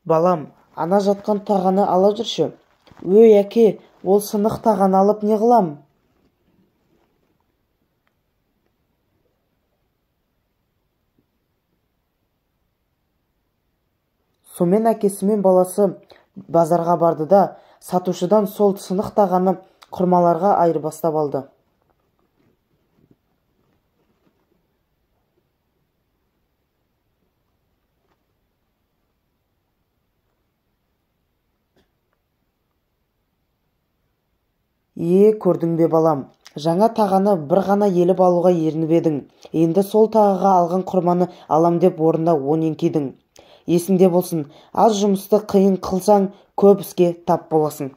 Балам, ана жатқан тағаны ала жүрші. Өй, әке, ол сынық тағаны алып не қылам? Сомен әкесі мен баласы базарға барды да, сатушыдан сол сынық тағаны құрмаларға айырбастап алды. Көрдің бе балам, жаңа тағаны бір ғана еліп алуға ерініп едің. Енді сол тағыға алған құрманы алам деп орнына 10 еңкейдің. Есіңде болсын, аз жұмысты қиын қылсаң, көп іске тап боласың.